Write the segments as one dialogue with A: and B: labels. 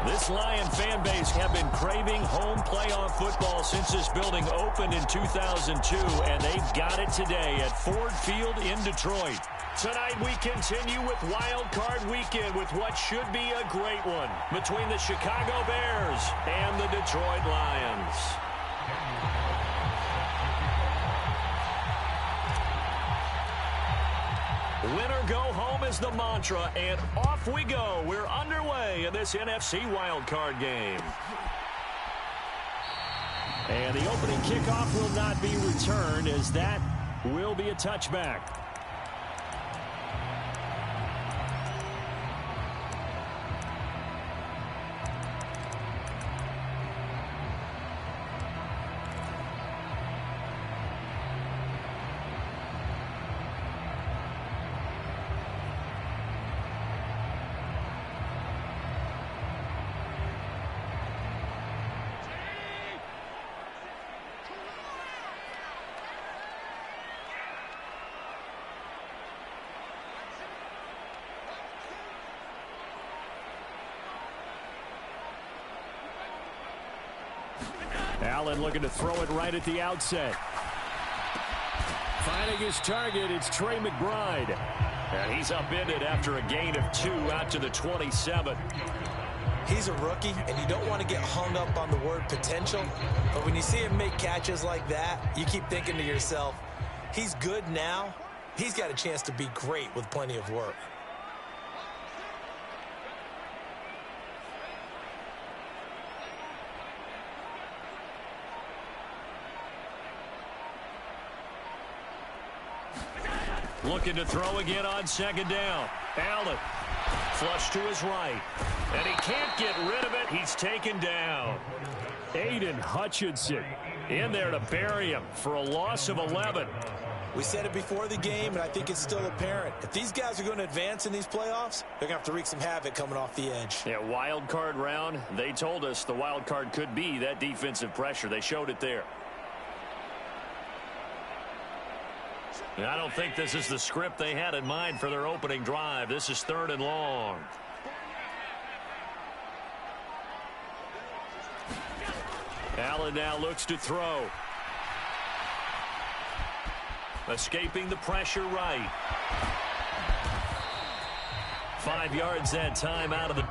A: This Lion fan base have been craving home playoff football since this building opened in 2002, and they've got it today at Ford Field in Detroit. Tonight we continue with Wild Card Weekend with what should be a great one between the Chicago Bears and the Detroit Lions. Winner go home is the mantra, and off we go. We're underway in this NFC wildcard game. And the opening kickoff will not be returned, as that will be a touchback. Allen looking to throw it right at the outset. Finding his target, it's Trey McBride. And he's upended after a gain of 2 out to the 27.
B: He's a rookie, and you don't want to get hung up on the word potential. But when you see him make catches like that, you keep thinking to yourself, he's good now. He's got a chance to be great with plenty of work.
A: Looking to throw again on second down. Allen, flush to his right. And he can't get rid of it. He's taken down. Aiden Hutchinson in there to bury him for a loss of 11.
B: We said it before the game, and I think it's still apparent. If these guys are going to advance in these playoffs, they're going to have to wreak some havoc coming off the edge.
A: Yeah, wild card round. They told us the wild card could be that defensive pressure. They showed it there. And I don't think this is the script they had in mind for their opening drive. This is 3rd and long. Allen now looks to throw. Escaping the pressure right. 5 yards that time out of the...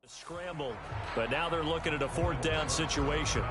A: Scramble, but now they're looking at a 4th down situation.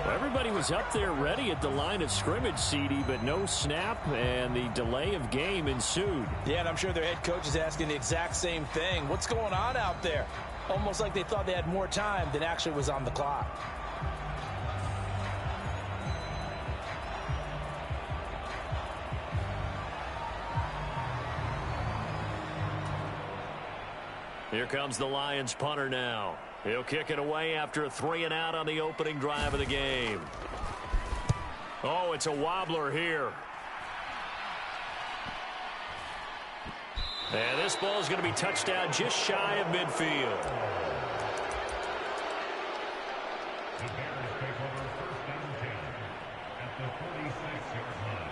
A: Everybody was up there ready at the line of scrimmage, CD, but no snap, and the delay of game ensued.
B: Yeah, and I'm sure their head coach is asking the exact same thing. What's going on out there? Almost like they thought they had more time than actually was on the clock.
A: Here comes the Lions punter now. He'll kick it away after a 3-and-out on the opening drive of the game. Oh, it's a wobbler here. And this ball is going to be touched down just shy of midfield.
C: The Bears take over first down 10 at the 46-yard line.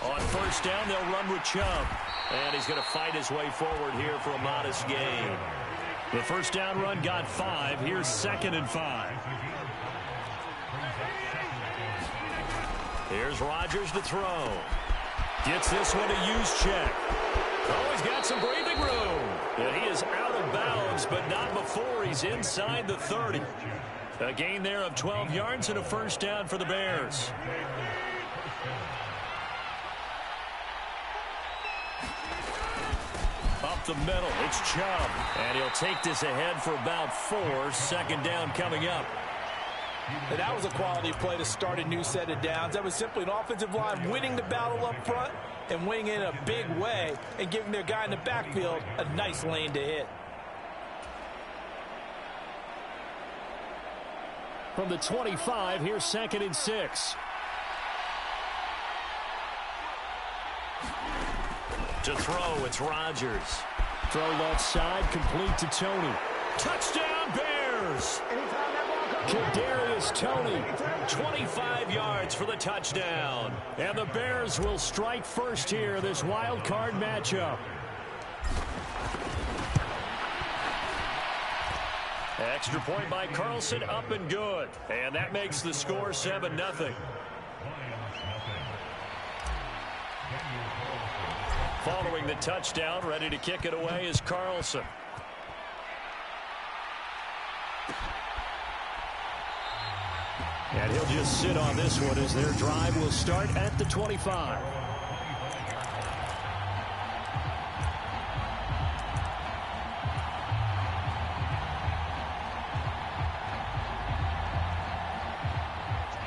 A: On first down, they'll run with Chubb. And he's going to fight his way forward here for a modest gain. The first down run got 5. Here's 2nd and 5. Here's Rodgers to throw. Gets this one a use check. Oh, he's got some breathing room. And he is out of bounds, but not before he's inside the 30. A gain there of 12 yards and a first down for the Bears. Up the middle, it's Chubb. And he'll take this ahead for about 4. 2nd down coming up.
B: And that was a quality play to start a new set of downs. That was simply an offensive line winning the battle up front and winning it in a big way and giving their guy in the backfield a nice lane to hit.
A: From the 25, here's 2nd and 6. To throw, it's Rodgers. Throw left side, complete to Tony. Touchdown, Bears! Kadarius Toney, 25 yards for the touchdown. And the Bears will strike first here, this wild card matchup. Extra point by Carlson, up and good. And that makes the score 7-0. Following the touchdown, ready to kick it away is Carlson. And he'll just sit on this one as their drive will start at the 25.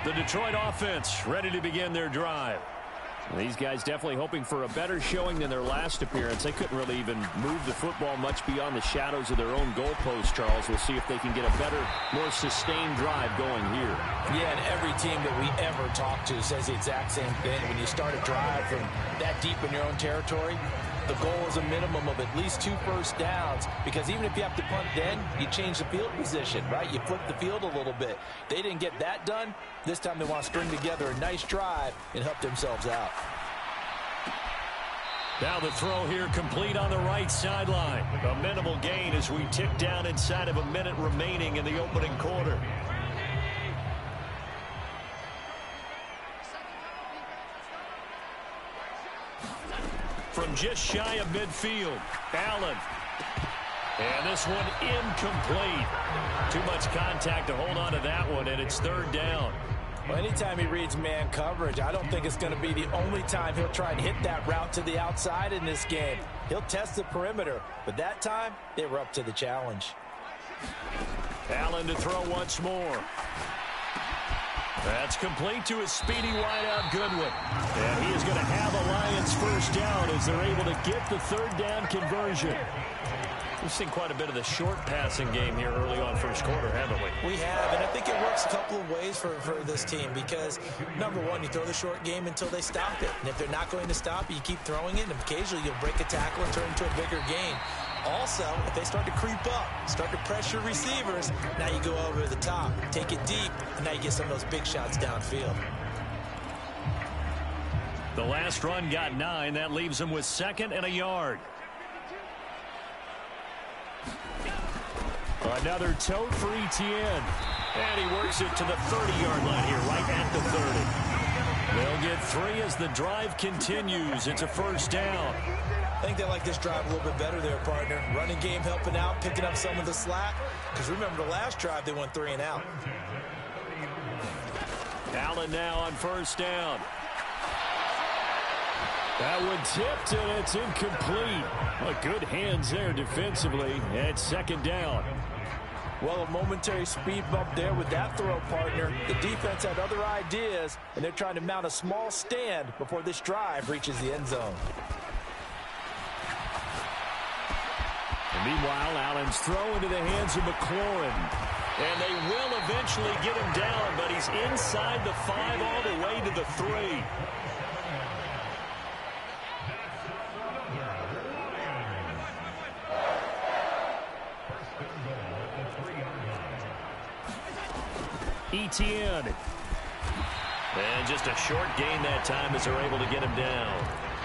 A: The Detroit offense ready to begin their drive. These guys definitely hoping for a better showing than their last appearance. They couldn't really even move the football much beyond the shadows of their own goalpost, Charles. We'll see if they can get a better, more sustained drive going here.
B: Yeah, and every team that we ever talk to says the exact same thing. When you start a drive from that deep in your own territory, the goal is a minimum of at least 2 first downs, because even if you have to punt then, you change the field position, right? You flip the field a little bit. They didn't get that done. This time they want to string together a nice drive and help themselves out.
A: Now the throw here complete on the right sideline. A minimal gain as we tick down inside of a minute remaining in the opening quarter. From just shy of midfield, Allen. And this one incomplete. Too much contact to hold on to that one, and it's 3rd down.
B: Well, anytime he reads man coverage, I don't think it's going to be the only time he'll try and hit that route to the outside in this game. He'll test the perimeter, but that time, they were up to the challenge.
A: Allen to throw once more. That's complete to his speedy wideout Goodwin. And he is going to have a Lions first down as they're able to get the 3rd down conversion. We've seen quite a bit of the short passing game here early on first quarter, haven't we?
B: We have, and I think it works a couple of ways for this team because, number one, you throw the short game until they stop it. And if they're not going to stop it, you keep throwing it, and occasionally you'll break a tackle and turn into a bigger gain. Also, if they start to creep up, start to pressure receivers, now you go over the top, take it deep, and now you get some of those big shots downfield.
A: The last run got 9. That leaves them with 2nd and a yard. Another tote for Etienne. And he works it to the 30-yard line here, right at the 30. They'll get 3 as the drive continues. It's a first down.
B: I think they like this drive a little bit better there, partner. Running game helping out, picking up some of the slack. Because remember the last drive, they went 3 and out.
A: Allen now on first down. That one tipped, and it's incomplete. Well, good hands there defensively, and second down.
B: Well, a momentary speed bump there with that throw, partner. The defense had other ideas, and they're trying to mount a small stand before this drive reaches the end zone.
A: And meanwhile, Allen's throw into the hands of McLaurin. And they will eventually get him down, but he's inside the 5 all the way to the 3. Etienne. And just a short gain that time as they're able to get him down.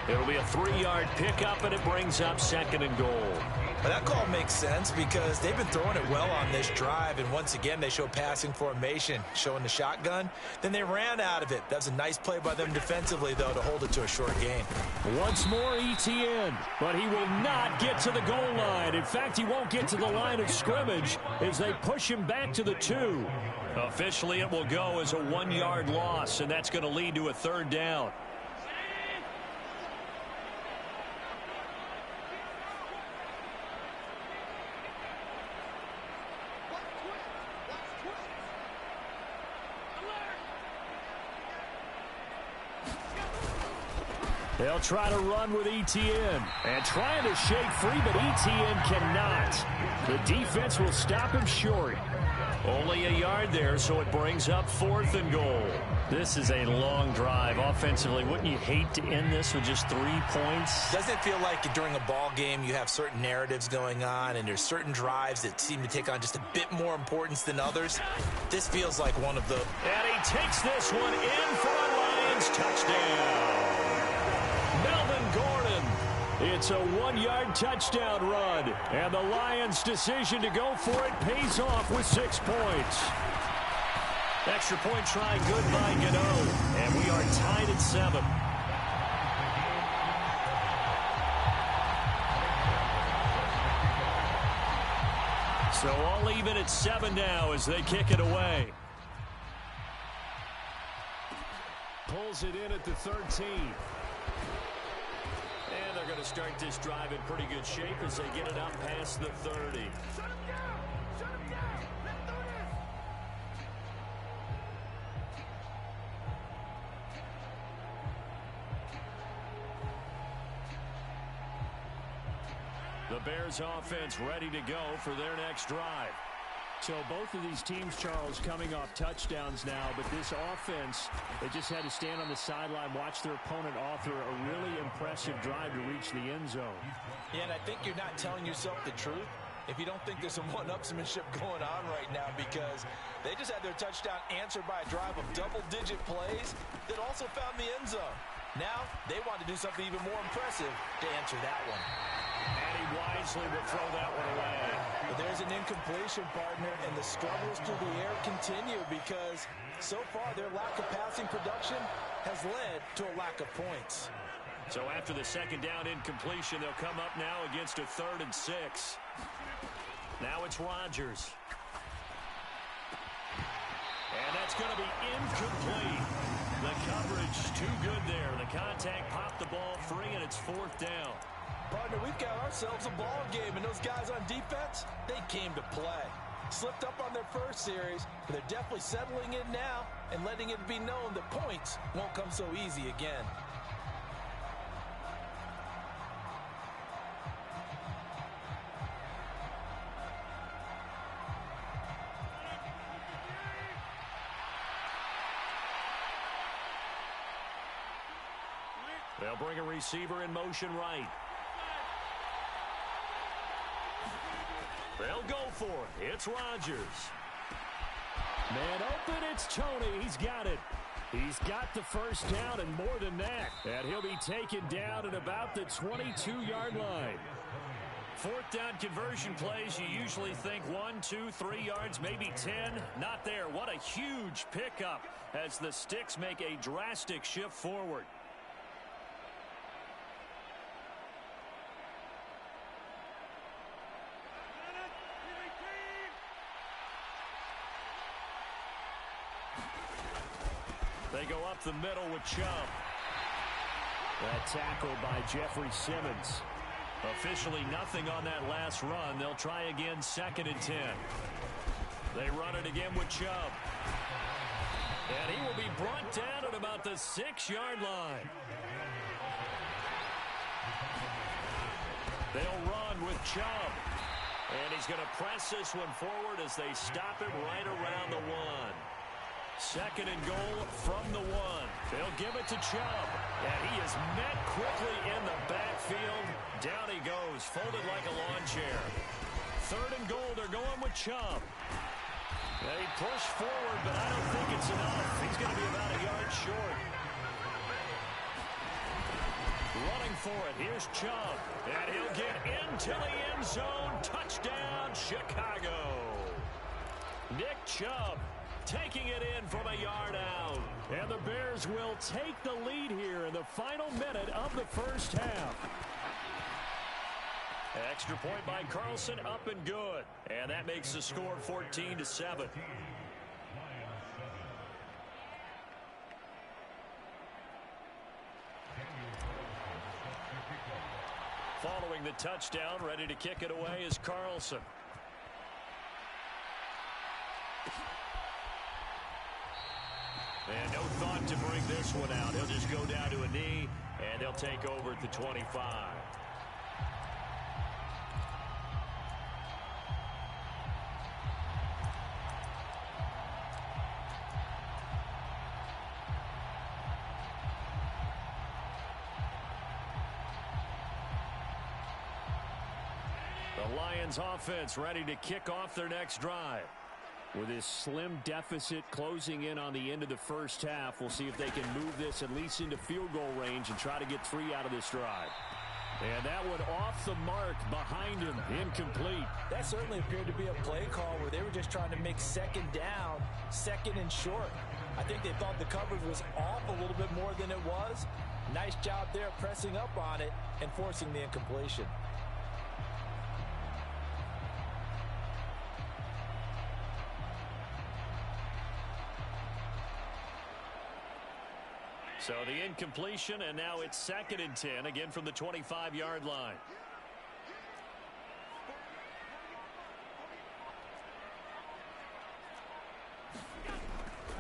A: It'll be a 3-yard pickup, and it brings up 2nd and goal.
B: Well, that call makes sense because they've been throwing it well on this drive, and once again they show passing formation, showing the shotgun. Then they ran out of it. That's a nice play by them defensively, though, to hold it to a short gain.
A: Once more Etienne, but he will not get to the goal line. In fact, he won't get to the line of scrimmage as they push him back to the 2. Officially, it will go as a 1-yard loss, and that's going to lead to a 3rd down. They'll try to run with Etienne. And trying to shake free, but Etienne cannot. The defense will stop him short. Only a yard there, so it brings up 4th and goal. This is a long drive offensively. Wouldn't you hate to end this with just 3 points?
B: Doesn't it feel like during a ball game you have certain narratives going on and there's certain drives that seem to take on just a bit more importance than others? This feels like one of the...
A: And he takes this one in for a Lions touchdown. Melvin Gordon. It's a 1-yard touchdown run, and the Lions' decision to go for it pays off with 6 points. Extra point try good by Gano, and we are tied at 7. So all even at 7 now as they kick it away. Pulls it in at the 13. And they're going to start this drive in pretty good shape as they get it up past the 30. The Bears offense ready to go for their next drive. So both of these teams, Charles, coming off touchdowns now, but this offense, they just had to stand on the sideline, watch their opponent author a really impressive drive to reach the end zone.
B: Yeah, and I think you're not telling yourself the truth if you don't think there's some one-upsmanship going on right now, because they just had their touchdown answered by a drive of double-digit plays that also found the end zone. Now, they want to do something even more impressive to answer that one.
A: And he wisely will throw that one away.
B: But there's an incompletion, partner, and the struggles through the air continue because so far their lack of passing production has led to a lack of points.
A: So after the 2nd down incompletion, they'll come up now against a 3rd and 6. Now it's Rodgers. And that's going to be incomplete. The coverage too good there. The contact popped the ball free, and it's 4th down.
B: Partner, we've got ourselves a ball game, and those guys on defense, they came to play. Slipped up on their first series, but they're definitely settling in now and letting it be known that points won't come so easy again.
A: They'll bring a receiver in motion right. They'll go for it. It's Rodgers. Man open, it's Tony. He's got it. He's got the first down and more than that. And he'll be taken down at about the 22-yard line. 4th down conversion plays, you usually think 1, 2, 3 yards, maybe 10. Not there. What a huge pickup as the Sticks make a drastic shift forward. They go up the middle with Chubb. That tackle by Jeffrey Simmons. Officially nothing on that last run. They'll try again, 2nd and 10. They run it again with Chubb. And he will be brought down at about the 6-yard line. They'll run with Chubb. And he's going to press this one forward as they stop him right around the 1. 2nd and goal from the 1. They'll give it to Chubb. And he is met quickly in the backfield. Down he goes, folded like a lawn chair. 3rd and goal, they're going with Chubb. They push forward, but I don't think it's enough. He's going to be about a yard short. Running for it, here's Chubb. And he'll get into the end zone. Touchdown, Chicago. Nick Chubb taking it in from a yard out. And the Bears will take the lead here in the final minute of the first half. Extra point by Carlson, up and good. And that makes the score 14-7. Following the touchdown, ready to kick it away is Carlson. And no thought to bring this one out. He'll just go down to a knee, and they'll take over at the 25. The Lions offense ready to kick off their next drive. With this slim deficit closing in on the end of the first half, we'll see if they can move this at least into field goal range and try to get 3 out of this drive. And that one off the mark behind him, incomplete.
B: That certainly appeared to be a play call where they were just trying to make 2nd down, 2nd and short. I think they thought the coverage was off a little bit more than it was. Nice job there pressing up on it and forcing the incompletion.
A: So the incompletion, and now it's 2nd and 10, again from the 25-yard line.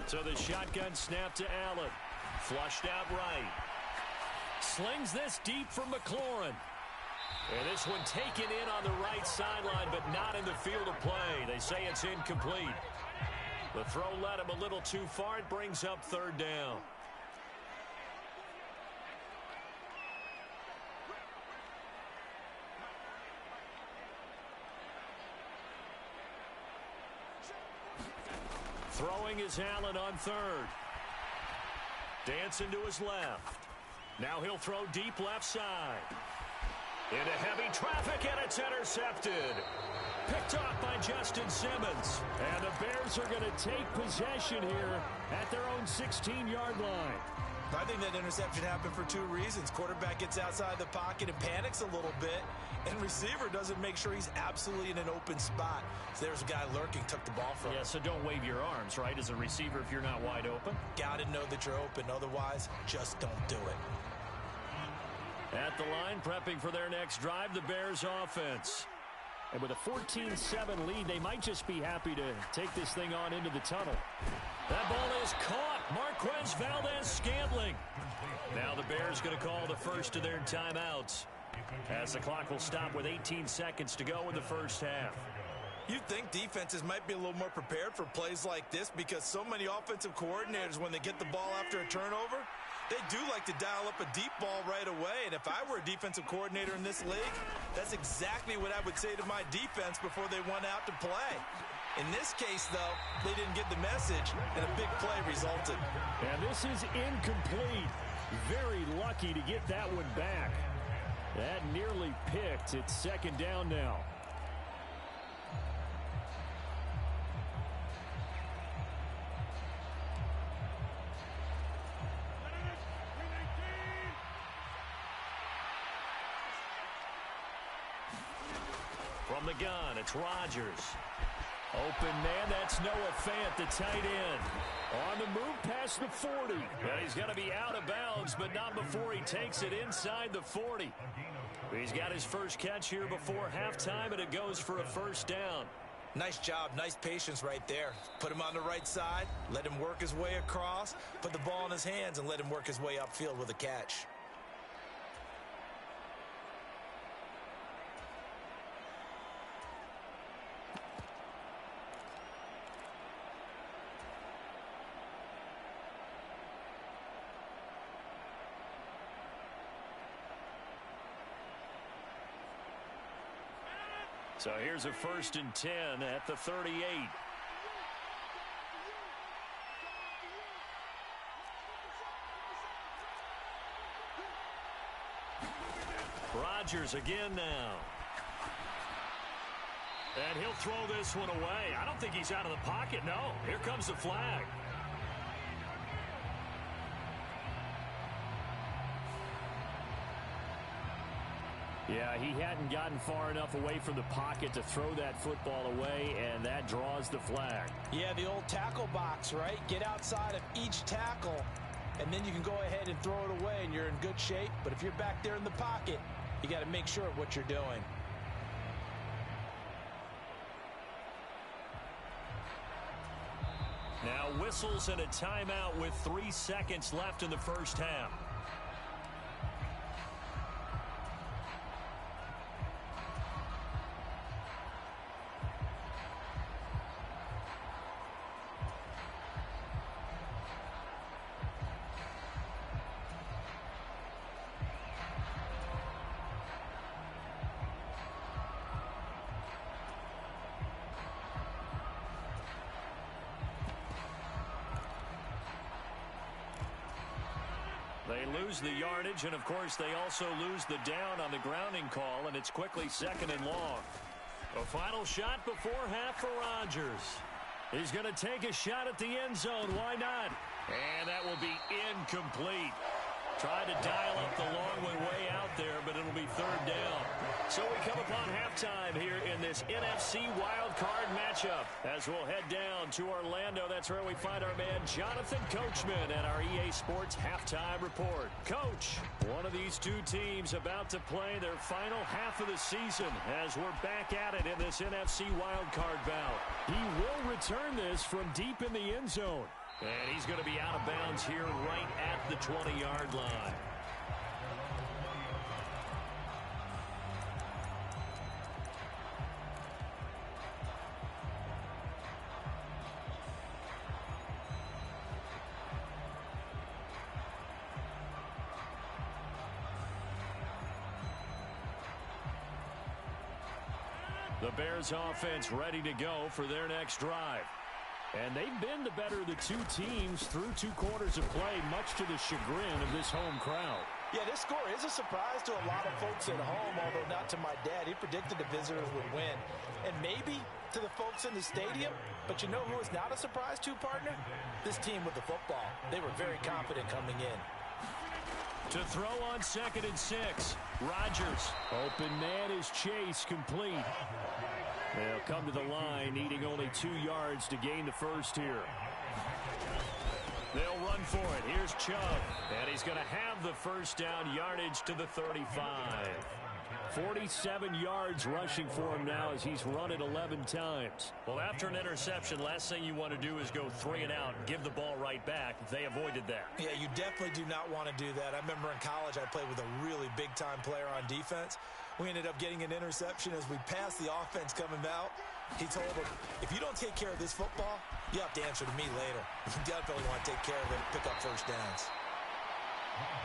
A: So the shotgun snap to Allen. Flushed out right. Slings this deep from McLaurin. And this one taken in on the right sideline, but not in the field of play. They say it's incomplete. The throw led him a little too far. It brings up 3rd down. Throwing is Allen on 3rd. Dancing to his left. Now he'll throw deep left side. Into heavy traffic, and it's intercepted. Picked off by Justin Simmons. And the Bears are going to take possession here at their own 16-yard line.
B: I think that interception happened for 2 reasons. Quarterback gets outside the pocket and panics a little bit, and receiver doesn't make sure he's absolutely in an open spot. So there's a guy lurking, took the ball from him.
A: Yeah, so don't wave your arms, right, as a receiver if you're not wide open.
B: Got to know that you're open. Otherwise, just don't do it.
A: At the line, prepping for their next drive, the Bears offense. And with a 14-7 lead, they might just be happy to take this thing on into the tunnel. That ball is caught. Marquez Valdez-Scantling. Now the Bears going to call the first of their timeouts, as the clock will stop with 18 seconds to go in the first half.
B: You'd think defenses might be a little more prepared for plays like this, because so many offensive coordinators, when they get the ball after a turnover, they do like to dial up a deep ball right away. And if I were a defensive coordinator in this league, that's exactly what I would say to my defense before they went out to play. In this case, though, they didn't get the message, and a big play resulted.
A: And this is incomplete. Very lucky to get that one back. That nearly picked. It's 2nd down now. From the gun, it's Rodgers. Open man, that's Noah Fant, the tight end. On the move past the 40. And he's going to be out of bounds, but not before he takes it inside the 40. He's got his first catch here before halftime, and it goes for a first down.
B: Nice job, nice patience right there. Put him on the right side, let him work his way across, put the ball in his hands, and let him work his way upfield with a catch.
A: So here's a 1st and 10 at the 38. Rodgers again now. And he'll throw this one away. I don't think he's out of the pocket, no. Here comes the flag. Yeah, he hadn't gotten far enough away from the pocket to throw that football away, and that draws the flag.
B: Yeah, the old tackle box, right? Get outside of each tackle, and then you can go ahead and throw it away, and you're in good shape. But if you're back there in the pocket, you got to make sure of what you're doing.
A: Now whistles and a timeout with 3 seconds left in the first half. They lose the yardage, and of course they also lose the down on the grounding call, and it's quickly 2nd and long. A final shot before half for Rodgers. He's going to take a shot at the end zone. Why not? And that will be incomplete. Tried to dial up the long one way out there, but it'll be 3rd down. So we come upon halftime here in this NFC wildcard matchup. As we'll head down to Orlando, that's where we find our man Jonathan Coachman at our EA Sports Halftime Report. Coach, one of these two teams about to play their final half of the season as we're back at it in this NFC wildcard bout. He will return this from deep in the end zone. And he's going to be out of bounds here right at the 20-yard line. The Bears offense ready to go for their next drive. And they've been the better of the two teams through 2 quarters of play, much to the chagrin of this home crowd.
B: Yeah, this score is a surprise to a lot of folks at home, although not to my dad. He predicted the visitors would win. And maybe to the folks in the stadium, but you know who is not a surprise to, partner? This team with the football. They were very confident coming in.
A: To throw on 2nd and 6, Rodgers. Open man is Chase, complete. They'll come to the line, needing only 2 yards to gain the first here. They'll run for it. Here's Chubb. And he's going to have the first down, yardage to the 35. 47 yards rushing for him now as he's run it 11 times. Well, after an interception, last thing you want to do is go 3 and out and give the ball right back. They avoided that.
B: Yeah, you definitely do not want to do that. I remember in college I played with a really big-time player on defense. We ended up getting an interception as we passed the offense coming out. He told him, if you don't take care of this football, you have to answer to me later. You definitely want to take care of it and pick up first downs.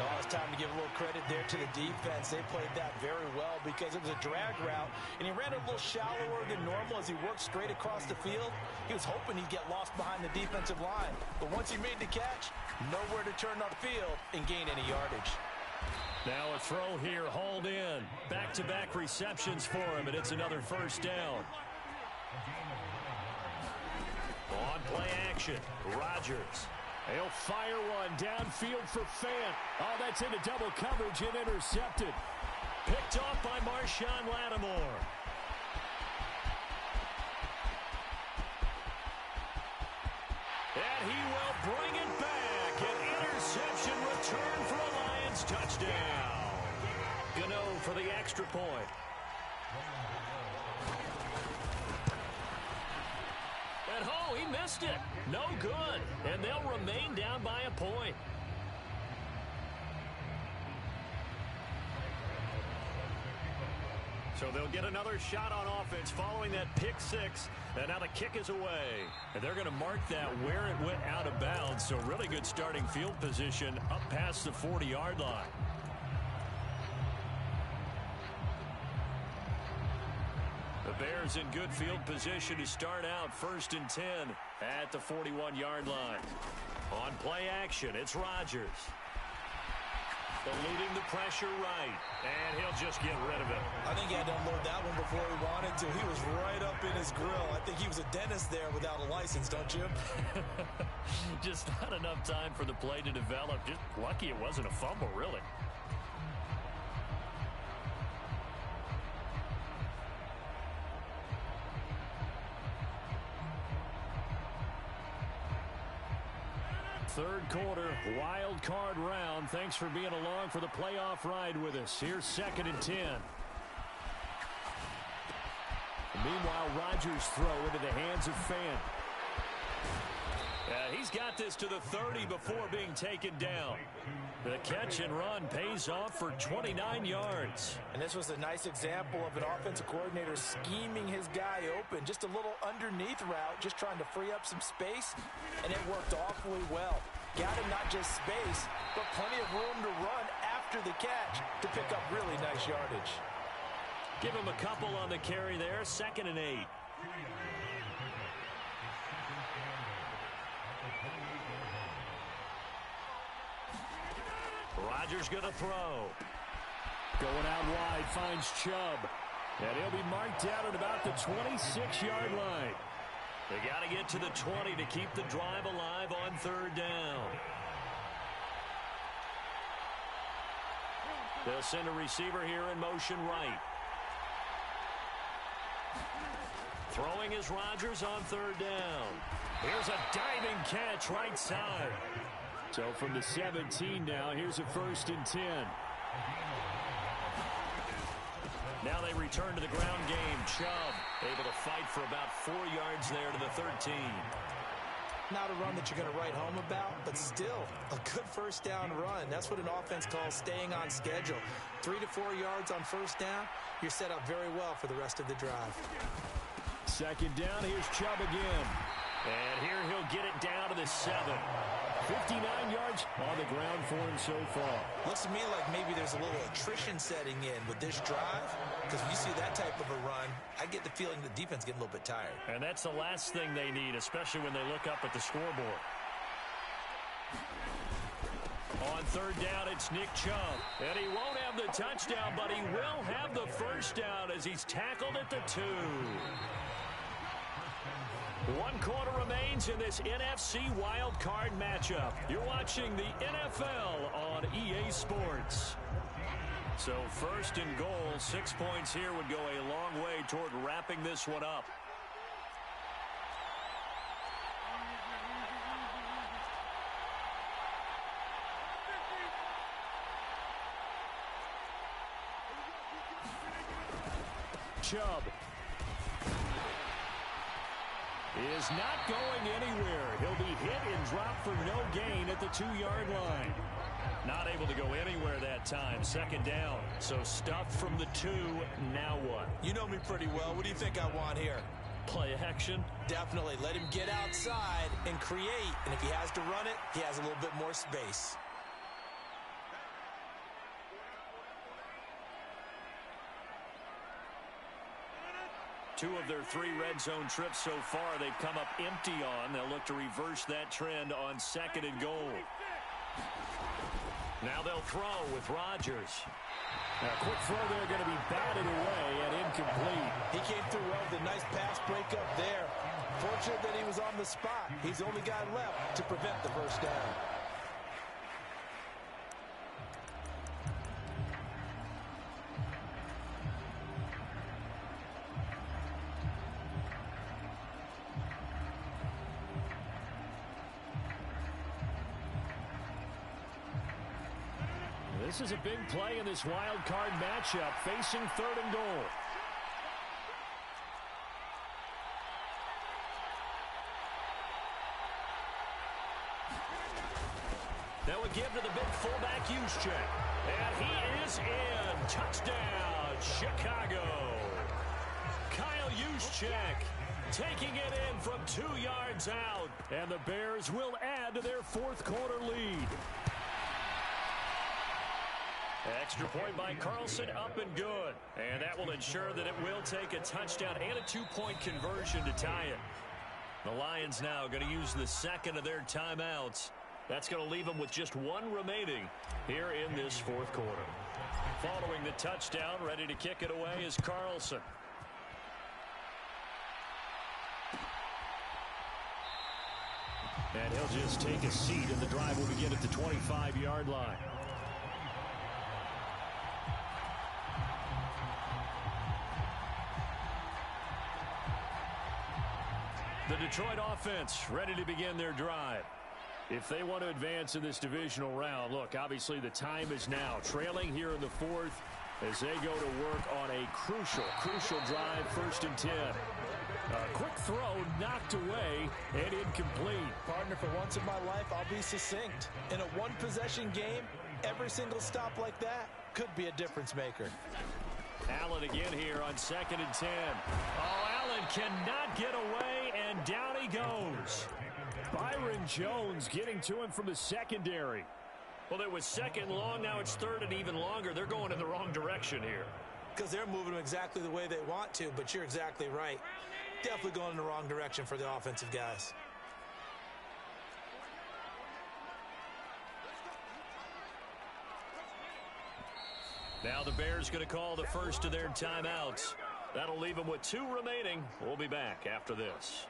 B: Oh, it's time to give a little credit there to the defense. They played that very well because it was a drag route, and he ran a little shallower than normal as he worked straight across the field. He was hoping he'd get lost behind the defensive line, but once he made the catch, nowhere to turn upfield and gain any yardage.
A: Now a throw here, hauled in. Back-to-back receptions for him, and it's another first down. On play action, Rodgers. He'll fire one downfield for Fant. Oh, that's into double coverage and intercepted. Picked off by Marshawn Lattimore. And he will bring it back. An interception return for a Lions touchdown. Gano for the extra point. And oh, he missed it. No good. And they'll remain down by a point. So they'll get another shot on offense following that pick six. And now the kick is away. And they're going to mark that where it went out of bounds. So really good starting field position up past the 40-yard line. The Bears in good field position to start out 1st and 10 at the 41-yard line. On play action, it's Rodgers. Eluding the pressure right, and he'll just get rid of it.
B: I think he had to unload that one before he wanted to. He was right up in his grill. I think he was a dentist there without a license, don't you?
A: Just not enough time for the play to develop. Just lucky it wasn't a fumble, really. Third quarter, wild card round. Thanks for being along for the playoff ride with us. Here's 2nd and 10. Meanwhile, Rodgers' throw into the hands of Fant. He's got this to the 30 before being taken down. The catch and run pays off for 29 yards.
B: And this was a nice example of an offensive coordinator scheming his guy open. Just a little underneath route, just trying to free up some space, and it worked awfully well. Got him not just space, but plenty of room to run after the catch to pick up really nice yardage.
A: Give him a couple on the carry there. 2nd and 8. Rodgers going to throw. Going out wide, finds Chubb. And he'll be marked out at about the 26-yard line. They got to get to the 20 to keep the drive alive on 3rd down. They'll send a receiver here in motion right. Throwing is Rodgers on 3rd down. Here's a diving catch right side. So from the 17 now, here's a 1st and 10. Now they return to the ground game. Chubb able to fight for about 4 yards there to the 13.
B: Not a run that you're going to write home about, but still a good 1st down run. That's what an offense calls staying on schedule. 3 to 4 yards on 1st down, you're set up very well for the rest of the drive.
A: 2nd down, here's Chubb again. And here he'll get it down to the 7. 59 yards on the ground for him so far.
B: Looks to me like maybe there's a little attrition setting in with this drive, because when you see that type of a run, I get the feeling the defense getting a little bit tired.
A: And that's the last thing they need, especially when they look up at the scoreboard. On 3rd down, it's Nick Chubb. And he won't have the touchdown, but he will have the 1st down as he's tackled at the 2. 1 quarter remains in this NFC wild card matchup. You're watching the NFL on EA Sports. So 1st and goal, 6 points here would go a long way toward wrapping this one up. Chubb is not going anywhere. He'll be hit and dropped for no gain at the 2-yard line. Not able to go anywhere that time. 2nd down. So stuffed from the 2. Now what?
B: You know me pretty well. What do you think I want here?
A: Play action?
B: Definitely. Let him get outside and create. And if he has to run it, he has a little bit more space.
A: Two of their 3 red zone trips so far, they've come up empty on. They'll look to reverse that trend on 2nd and goal. Now they'll throw with Rodgers. A quick throw there going to be batted away and incomplete.
B: He came through well with a nice pass breakup there. Fortunate that he was on the spot. He's the only guy left to prevent the 1st down.
A: This is a big play in this wild card matchup, facing 3rd and goal. That would give to the big fullback Juszczyk. And he is in. Touchdown, Chicago. Kyle Juszczyk taking it in from 2 yards out. And the Bears will add to their 4th quarter lead. Extra point by Carlson, up and good. And that will ensure that it will take a touchdown and a 2-point conversion to tie it. The Lions now going to use the 2nd of their timeouts. That's going to leave them with just 1 remaining here in this 4th quarter. Following the touchdown, ready to kick it away is Carlson. And he'll just take a seat, and the drive will begin at the 25-yard line. The Detroit offense ready to begin their drive. If they want to advance in this divisional round, look, obviously the time is now. Trailing here in the 4th as they go to work on a crucial drive, 1st and 10. A quick throw knocked away and incomplete.
B: Partner, for once in my life, I'll be succinct. In a one-possession game, every single stop like that could be a difference maker.
A: Allen again here on 2nd and 10. Oh, Allen cannot get away, and down he goes. Byron Jones getting to him from the secondary. Well, it was 2nd long, now it's 3rd and even longer. They're going in the wrong direction here.
B: Because they're moving them exactly the way they want to, but you're exactly right. Definitely going in the wrong direction for the offensive guys.
A: Now the Bears going to call the 1st of their timeouts. That'll leave them with 2 remaining. We'll be back after this.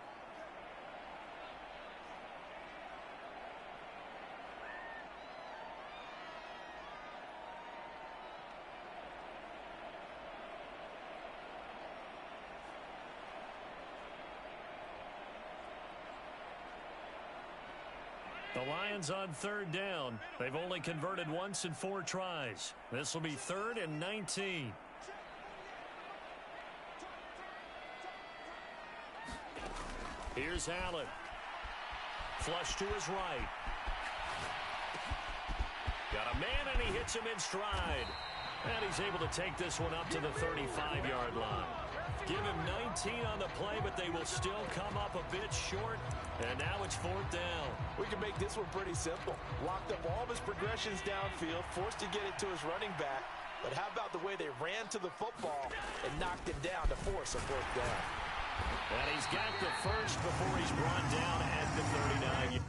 A: The Lions on 3rd down. They've only converted once in 4 tries. This will be 3rd and 19. Here's Allen. Flush to his right. Got a man, and he hits him in stride. And he's able to take this one up to the 35-yard line. Give him 19 on the play, but they will still come up a bit short. And now it's 4th down.
B: We can make this one pretty simple. Locked up all of his progressions downfield, forced to get it to his running back. But how about the way they ran to the football and knocked him down to force a 4th down?
A: And he's got the first before he's brought down at the 39.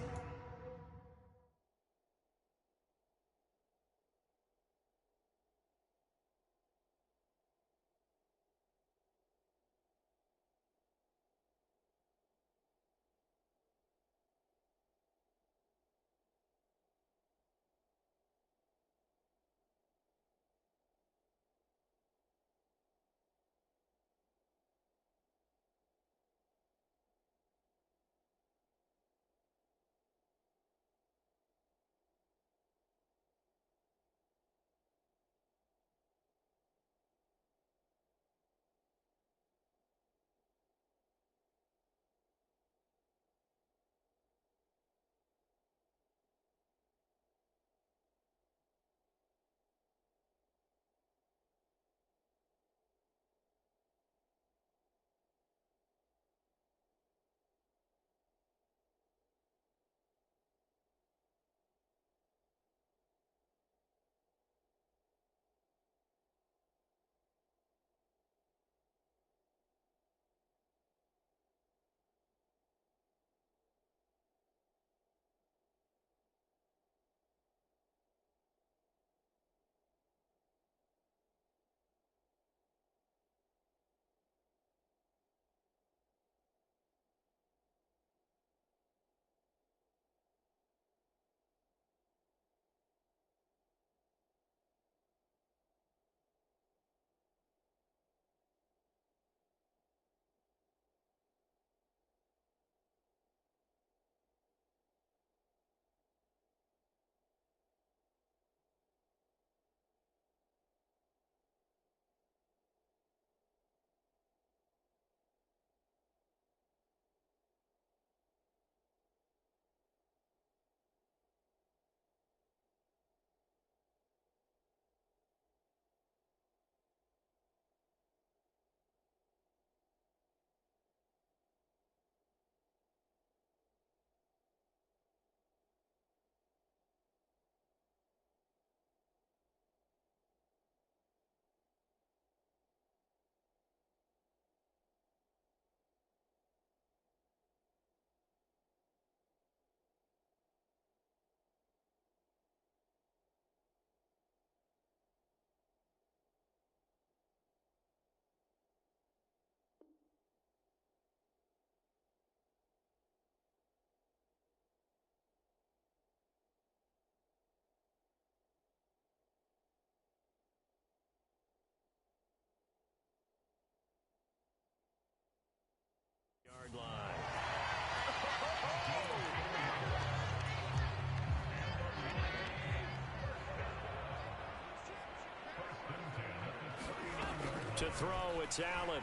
A: To throw, it's Allen.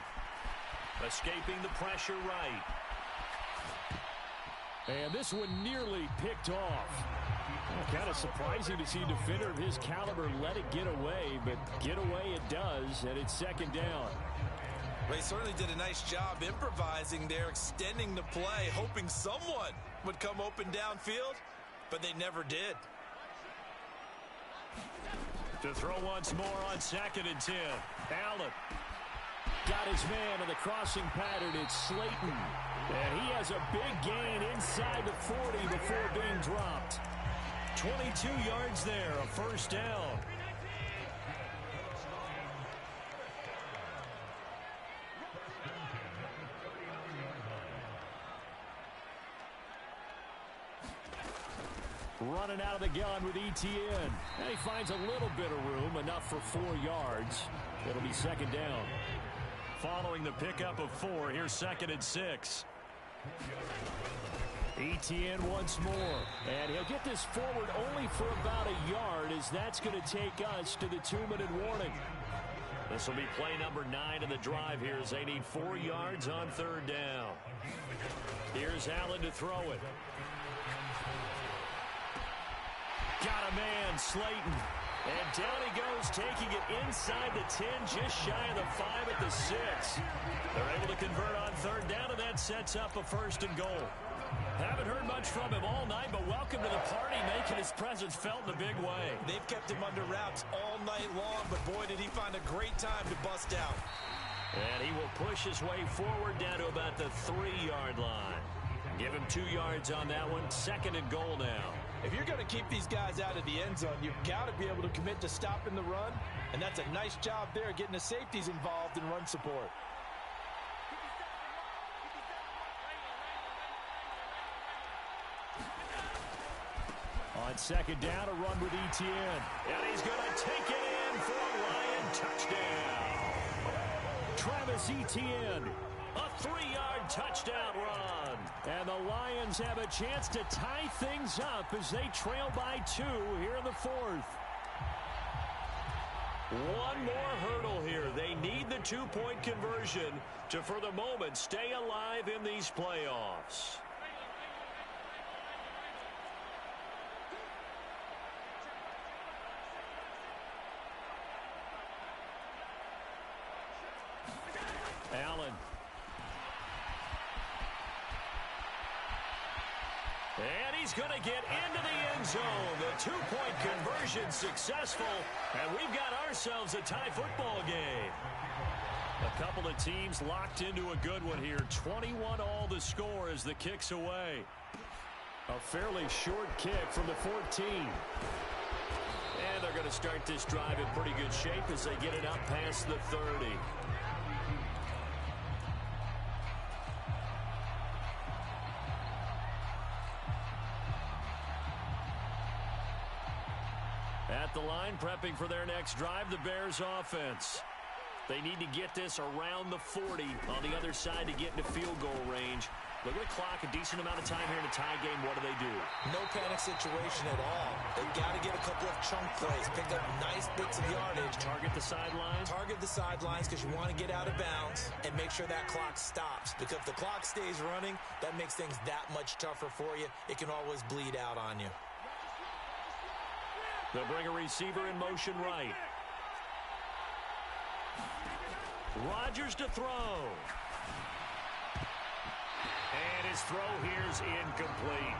A: Escaping the pressure right. And this one nearly picked off. Kind of surprising to see a defender of his caliber let it get away, but get away it does, and it's second down.
B: Well, he certainly did a nice job improvising there, extending the play, hoping someone would come open downfield, but they never did.
A: To throw once more on 2nd and 10. Allen got his man in the crossing pattern. It's Slayton. And he has a big gain inside the 40 before being dropped. 22 yards there, a first down. Running out of the gun with ETN. And he finds a little bit of room, enough for 4 yards. It'll be second down. Following the pickup of 4, here's 2nd and 6. ETN once more. And he'll get this forward only for about a yard, as that's going to take us to the 2-minute warning. This will be play number 9 in the drive here, as they need 4 yards on 3rd down. Here's Allen to throw it. Got a man, Slayton. And down he goes, taking it inside the 10, just shy of the 5 at the 6. They're able to convert on 3rd down, and that sets up a 1st and goal. Haven't heard much from him all night, but welcome to the party, making his presence felt in a big way.
B: They've kept him under wraps all night long, but boy, did he find a great time to bust out.
A: And he will push his way forward down to about the 3-yard line. Give him 2 yards on that one. 2nd and goal now.
B: If you're going to keep these guys out of the end zone, you've got to be able to commit to stopping the run, and that's a nice job there, getting the safeties involved in run support.
A: On 2nd down, a run with ETN. And he's going to take it in for a Lion touchdown. Travis Etienne, a 3-yard touchdown run. And the Lions have a chance to tie things up as they trail by 2 here in the 4th. One more hurdle here. They need the 2-point conversion to, for the moment, stay alive in these playoffs. Allen. And he's going to get into the end zone. The 2-point conversion successful. And we've got ourselves a tie football game. A couple of teams locked into a good one here. 21 all the score as the kick's away. A fairly short kick from the 14. And they're going to start this drive in pretty good shape as they get it up past the 30. At the line, prepping for their next drive, the Bears offense. They need to get this around the 40 on the other side to get into field goal range. Look at the clock, a decent amount of time here in a tie game. What do they do?
B: No panic situation at all. They've got to get a couple of chunk plays, pick up nice bits of yardage.
A: Target the sidelines?
B: Target the sidelines because you want to get out of bounds and make sure that clock stops. Because if the clock stays running, that makes things that much tougher for you. It can always bleed out on you.
A: They'll bring a receiver in motion right. Rodgers to throw. And his throw here's incomplete.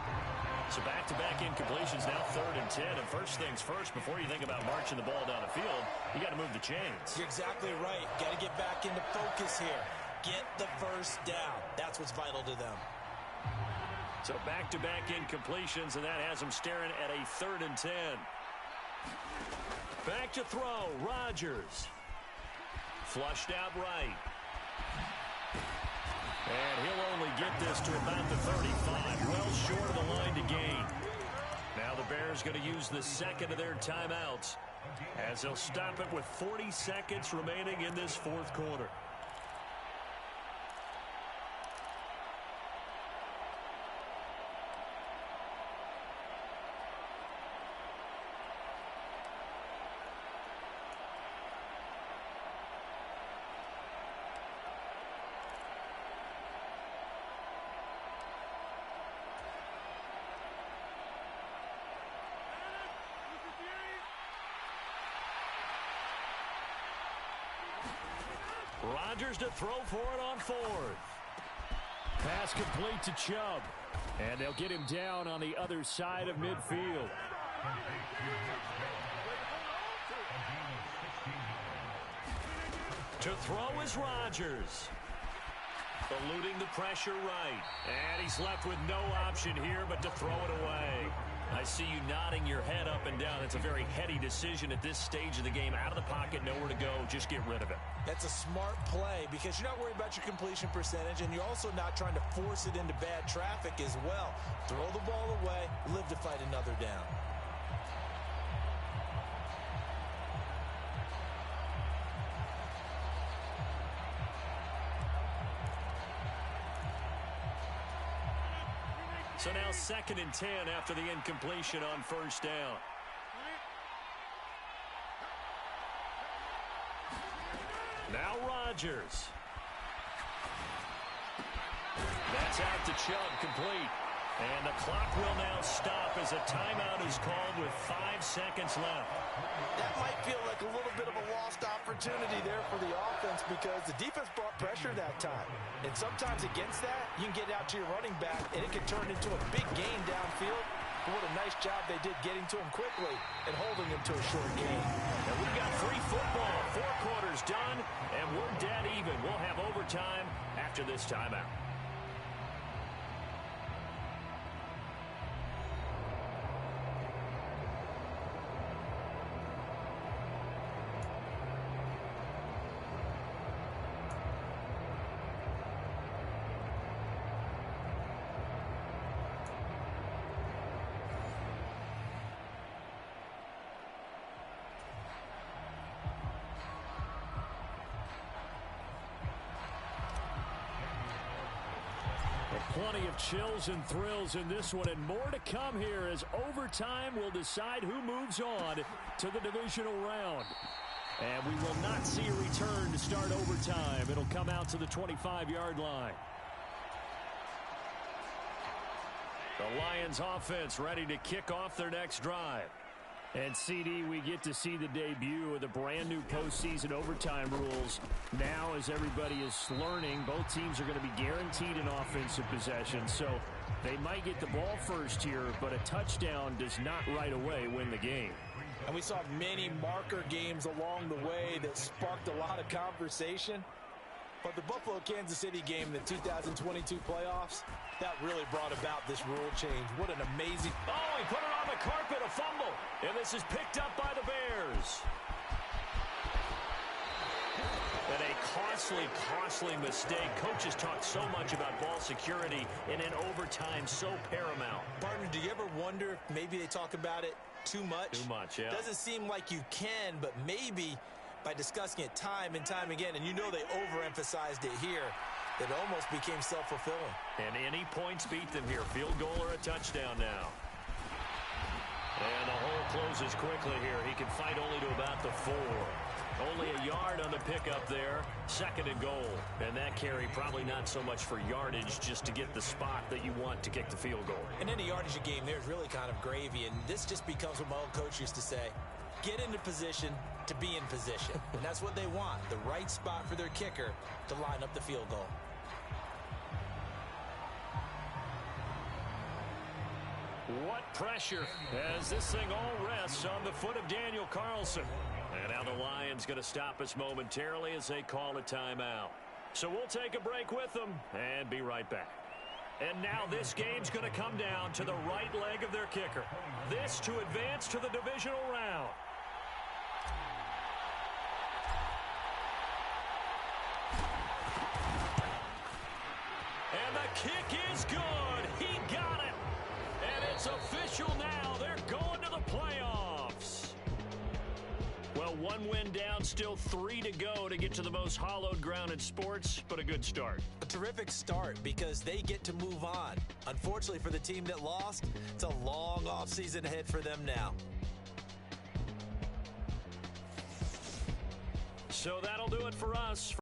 A: So back-to-back incompletions, now 3rd and 10. And first things first, before you think about marching the ball down the field, you got to move the chains.
B: You're exactly right. Got to get back into focus here. Get the first down. That's what's vital to them.
A: So back-to-back incompletions, and that has them staring at a 3rd and 10. Back to throw, Rodgers. Flushed out right. And he'll only get this to about the 35. Well short of the line to gain. Now the Bears going to use the second of their timeouts as they'll stop it with 40 seconds remaining in this 4th quarter. Rodgers to throw for it on fourth. Pass complete to Chubb. And they'll get him down on the other side of midfield. To throw is Rodgers. Eluding the pressure right. And he's left with no option here but to throw it away. I see you nodding your head up and down. It's a very heady decision at this stage of the game. Out of the pocket, nowhere to go. Just get rid of it.
B: That's a smart play because you're not worried about your completion percentage, and you're also not trying to force it into bad traffic as well. Throw the ball away, live to fight another down.
A: So now 2nd and 10 after the incompletion on first down. Now Rodgers. That's out to Chubb, complete. And the clock will now stop as a timeout is called with 5 seconds left.
B: That might feel like a little bit of a lost opportunity there for the offense because the defense brought pressure that time. And sometimes against that, you can get out to your running back, and it can turn into a big gain downfield. But what a nice job they did getting to him quickly and holding him to a short gain.
A: And we've got free football. 4 quarters done, and we're dead even. We'll have overtime after this timeout. Plenty of chills and thrills in this one, and more to come here as overtime will decide who moves on to the divisional round. And we will not see a return to start overtime. It'll come out to the 25-yard line. The Lions offense ready to kick off their next drive. And, CD, we get to see the debut of the brand-new postseason overtime rules. Now, as everybody is learning, both teams are going to be guaranteed an offensive possession. So they might get the ball first here, but a touchdown does not right away win the game.
B: And we saw many marker games along the way that sparked a lot of conversation. But the Buffalo-Kansas City game in the 2022 playoffs, that really brought about this rule change. What an amazing...
A: Oh, he put it on the carpet, a fumble. And this is picked up by the Bears. And a costly mistake. Coaches talk so much about ball security, and in overtime, so paramount.
B: Partner, do you ever wonder if maybe they talk about it too much?
A: Too much, yeah.
B: Doesn't seem like you can, but maybe by discussing it time and time again, and you know they overemphasized it here, it almost became self-fulfilling. And
A: any points beat them here. Field goal or a touchdown now. And the hole closes quickly here. He can fight only to about the 4. Only a yard on the pickup there. 2nd and goal. And that carry probably not so much for yardage, just to get the spot that you want to kick the field goal.
B: And any yardage a game there is really kind of gravy, and this just becomes what my old coach used to say. Get into position to be in position. And that's what they want, the right spot for their kicker to line up the field goal.
A: What pressure as this thing all rests on the foot of Daniel Carlson. And now the Lions going to stop us momentarily as they call a timeout. So we'll take a break with them and be right back. And now this game's going to come down to the right leg of their kicker. This to advance to the divisional round. And the kick is good. He got it. And it's official now. They're going to the playoffs. Well, 1 win down, still 3 to go to get to the most hallowed ground in sports, but a good start.
B: A terrific start because they get to move on. Unfortunately for the team that lost, it's a long offseason ahead for them now.
A: So that'll do it for us.